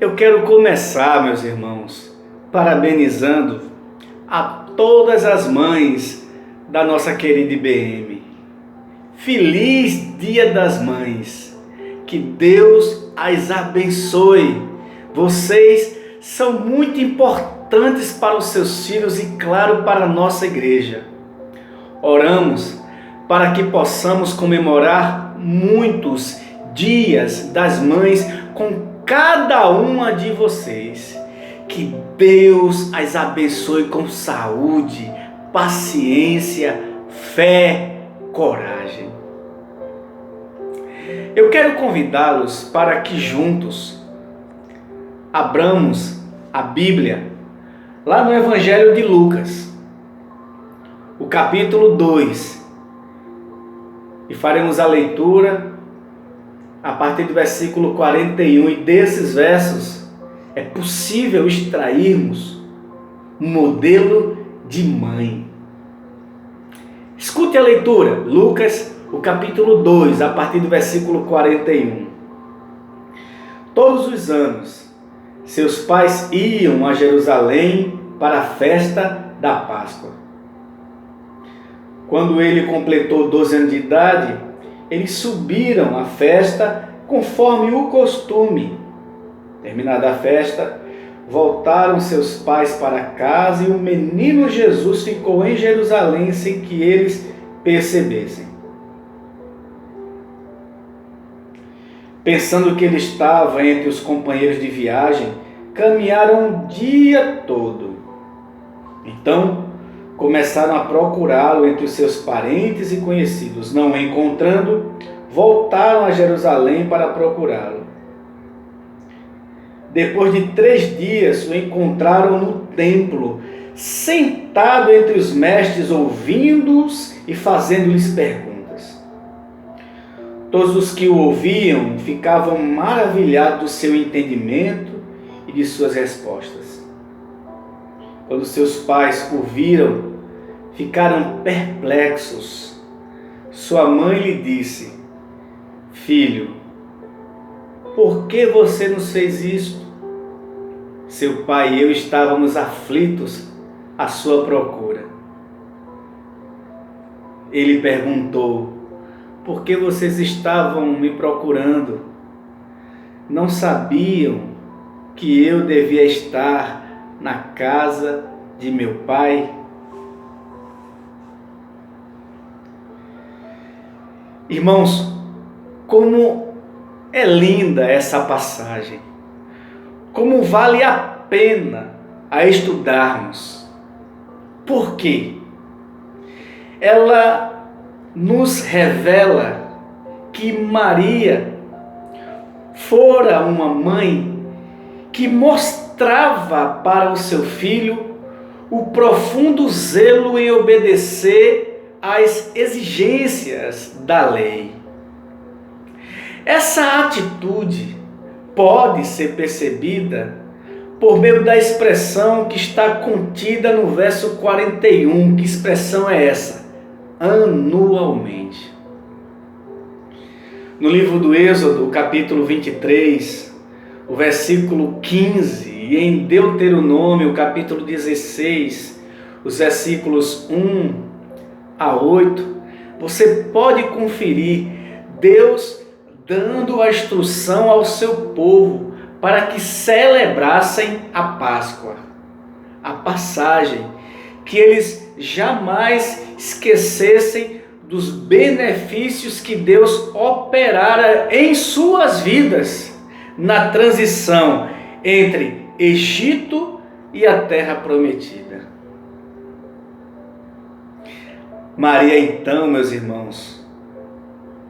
Eu quero começar, meus irmãos, parabenizando a todas as mães da nossa querida IBM. Feliz Dia das Mães! Que Deus as abençoe! Vocês são muito importantes para os seus filhos e, claro, para a nossa igreja. Oramos para que possamos comemorar muitos dias das mães com cada uma de vocês. Que Deus as abençoe com saúde, paciência, fé, coragem. Eu quero convidá-los para que juntos abramos a Bíblia lá no Evangelho de Lucas, o capítulo 2, e faremos a leitura a partir do versículo 41, e desses versos é possível extrairmos um modelo de mãe. Escute a leitura, Lucas, o capítulo 2, a partir do versículo 41. Todos os anos, seus pais iam a Jerusalém para a festa da Páscoa. Quando ele completou 12 anos de idade, eles subiram à festa conforme o costume. Terminada a festa, voltaram seus pais para casa e o menino Jesus ficou em Jerusalém sem que eles percebessem. Pensando que ele estava entre os companheiros de viagem, caminharam o dia todo. Então, começaram a procurá-lo entre os seus parentes e conhecidos. Não o encontrando, voltaram a Jerusalém para procurá-lo. Depois de 3 dias, o encontraram no templo, sentado entre os mestres, ouvindo-os e fazendo-lhes perguntas. Todos os que o ouviam ficavam maravilhados do seu entendimento e de suas respostas. Quando seus pais o viram, ficaram perplexos. Sua mãe lhe disse: Filho, por que você nos fez isto? Seu pai e eu estávamos aflitos à sua procura. Ele perguntou: Por que vocês estavam me procurando? Não sabiam que eu devia estar na casa de meu pai? Irmãos, como é linda essa passagem, como vale a pena a estudarmos. Por quê? Ela nos revela que Maria fora uma mãe que mostrava para o seu filho o profundo zelo em obedecer às exigências da lei. Essa atitude pode ser percebida por meio da expressão que está contida no verso 41. Que expressão é essa? Anualmente. No livro do Êxodo, capítulo 23, o versículo 15, e em Deuteronômio, capítulo 16, os versículos 1 a 8, você pode conferir Deus dando a instrução ao seu povo para que celebrassem a Páscoa, a passagem, que eles jamais esquecessem dos benefícios que Deus operara em suas vidas na transição entre Egito e a Terra Prometida. Maria, então, meus irmãos,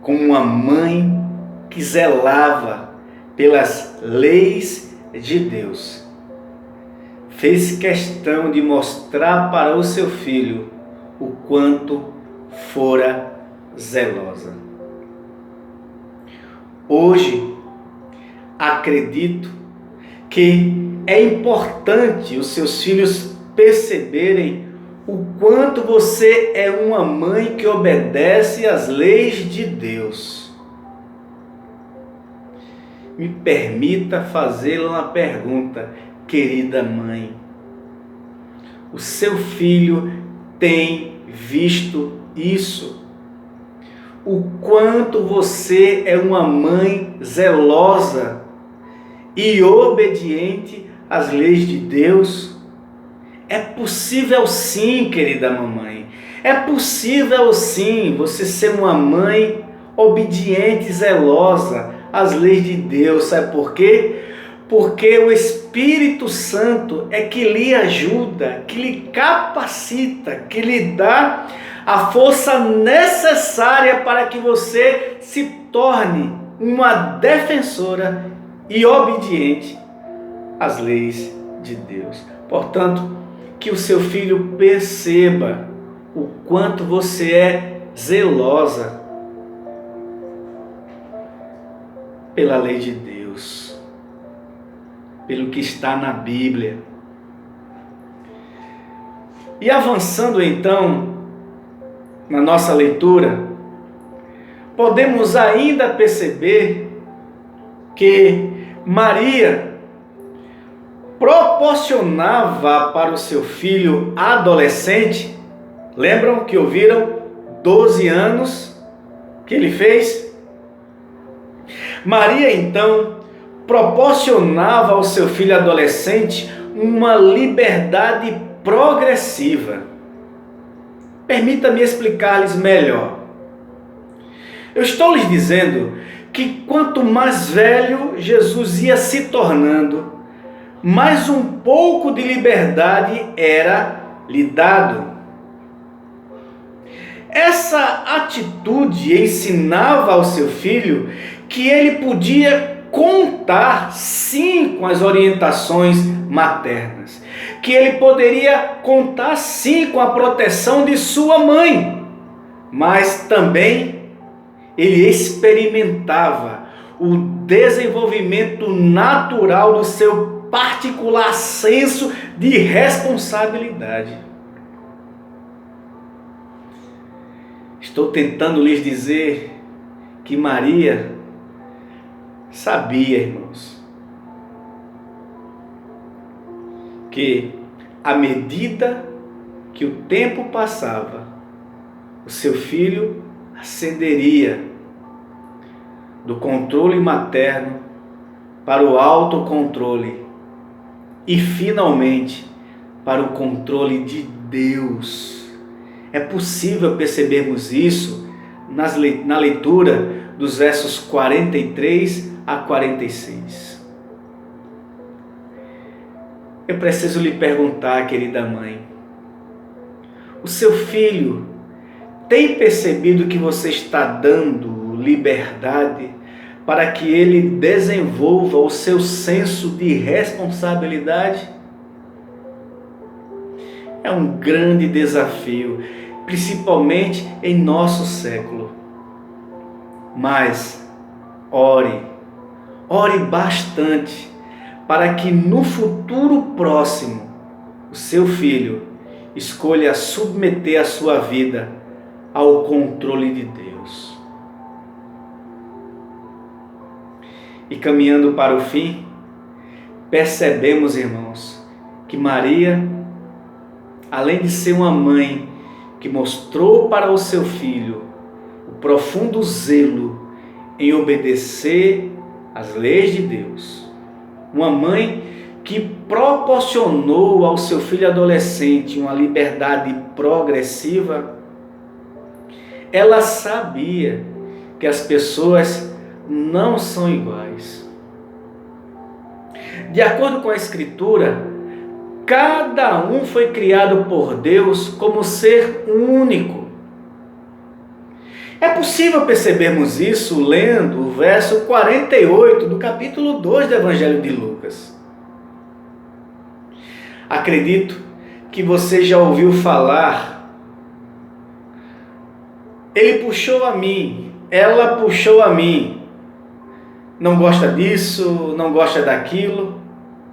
como uma mãe que zelava pelas leis de Deus, fez questão de mostrar para o seu filho o quanto fora zelosa. Hoje, acredito que é importante os seus filhos perceberem o quanto você é uma mãe que obedece às leis de Deus. me permita fazê-la uma pergunta, querida mãe. O seu filho tem visto isso? O quanto você é uma mãe zelosa e obediente às leis de Deus? É possível sim, querida mamãe. É possível sim você ser uma mãe obediente e zelosa às leis de Deus. Sabe por quê? Porque o Espírito Santo é que lhe ajuda, que lhe capacita, que lhe dá a força necessária para que você se torne uma defensora e obediente às leis de Deus. Portanto, que o seu filho perceba o quanto você é zelosa pela lei de Deus, pelo que está na Bíblia. E avançando então na nossa leitura, podemos ainda perceber que Maria proporcionava para o seu filho adolescente, lembram que ouviram 12 anos que ele fez? Maria então proporcionava ao seu filho adolescente uma liberdade progressiva. Permita-me explicar-lhes melhor. Eu estou lhes dizendo que quanto mais velho Jesus ia se tornando, mais um pouco de liberdade era lhe dado. Essa atitude ensinava ao seu filho que ele podia contar sim com as orientações maternas, que ele poderia contar sim com a proteção de sua mãe, mas também ele experimentava o desenvolvimento natural do seu particular senso de responsabilidade. Estou tentando lhes dizer que Maria sabia, irmãos, que à medida que o tempo passava, o seu filho ascenderia do controle materno para o autocontrole e finalmente para o controle de Deus. É possível percebermos isso na leitura dos versos 43 a 46. Eu preciso lhe perguntar, querida mãe, o seu filho tem percebido que você está dando liberdade para que ele desenvolva o seu senso de responsabilidade? É um grande desafio, principalmente em nosso século. Mas ore bastante para que no futuro próximo o seu filho escolha submeter a sua vida ao controle de Deus. E caminhando para o fim, percebemos, irmãos, que Maria, além de ser uma mãe que mostrou para o seu filho o profundo zelo em obedecer às leis de Deus, uma mãe que proporcionou ao seu filho adolescente uma liberdade progressiva, ela sabia que as pessoas não são iguais. De acordo com a Escritura, cada um foi criado por Deus como ser único. É possível percebermos isso lendo o verso 48 do capítulo 2 do Evangelho de Lucas. Acredito que você já ouviu falar: ele puxou a mim, ela puxou a mim. Não gosta disso, não gosta daquilo.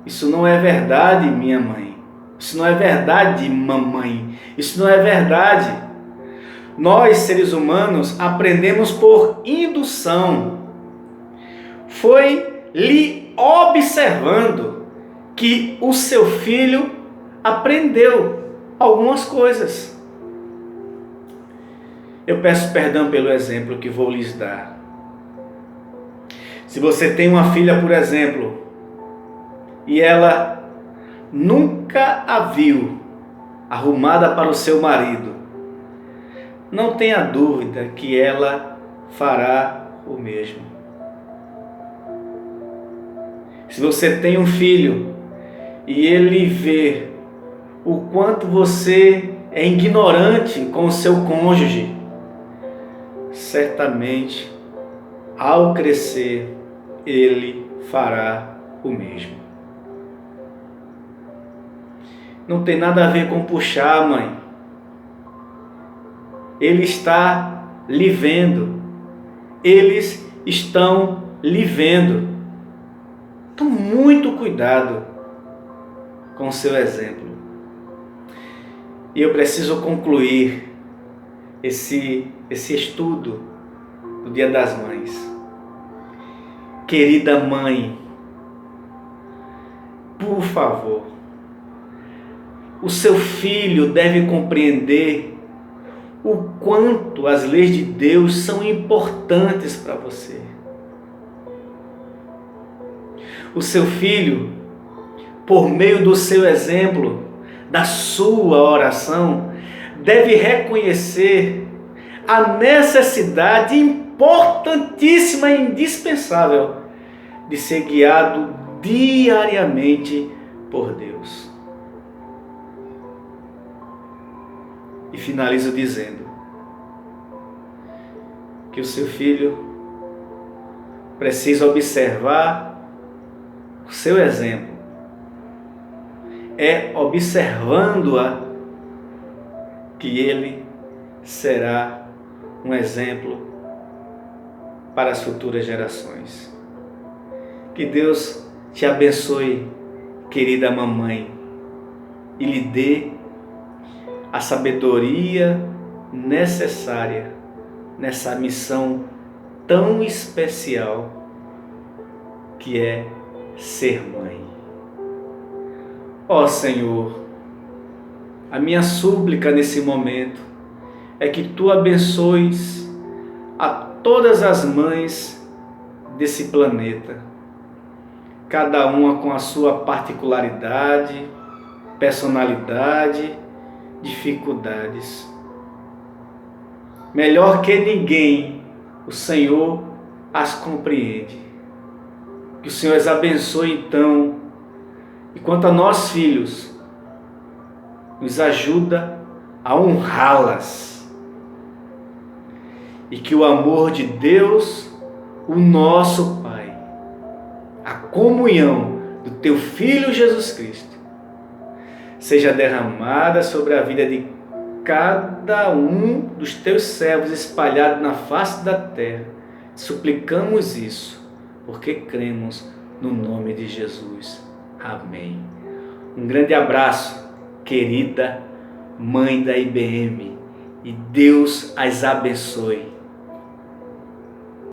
Isso não é verdade, minha mãe. Isso não é verdade, mamãe. Isso não é verdade. Nós, seres humanos, aprendemos por indução. Foi lhe observando que o seu filho aprendeu algumas coisas. Eu peço perdão pelo exemplo que vou lhes dar. Se você tem uma filha, por exemplo, e ela nunca a viu arrumada para o seu marido, não tenha dúvida que ela fará o mesmo. Se você tem um filho e ele vê o quanto você é ignorante com o seu cônjuge, certamente, ao crescer, ele fará o mesmo. Não tem nada a ver com puxar, mãe. Ele está lhe vendo. Eles estão lhe vendo. Então, muito cuidado com o seu exemplo. E eu preciso concluir esse estudo do Dia das Mães. Querida mãe, por favor, o seu filho deve compreender o quanto as leis de Deus são importantes para você. O seu filho, por meio do seu exemplo, da sua oração, deve reconhecer a necessidade importantíssima e indispensável de ser guiado diariamente por Deus. E finalizo dizendo que o seu filho precisa observar o seu exemplo. É observando-a que ele será um exemplo para as futuras gerações. Que Deus te abençoe, querida mamãe, e lhe dê a sabedoria necessária nessa missão tão especial que é ser mãe. Ó Senhor, a minha súplica nesse momento é que Tu abençoes a todas as mães desse planeta, cada uma com a sua particularidade, personalidade, dificuldades. Melhor que ninguém, o Senhor as compreende. Que o Senhor as abençoe então, e quanto a nós filhos, nos ajuda a honrá-las. E que o amor de Deus, o nosso Pai, a comunhão do Teu Filho Jesus Cristo, seja derramada sobre a vida de cada um dos Teus servos espalhados na face da terra. Suplicamos isso, porque cremos no nome de Jesus. Amém. Um grande abraço, querida mãe da IBM, e Deus as abençoe.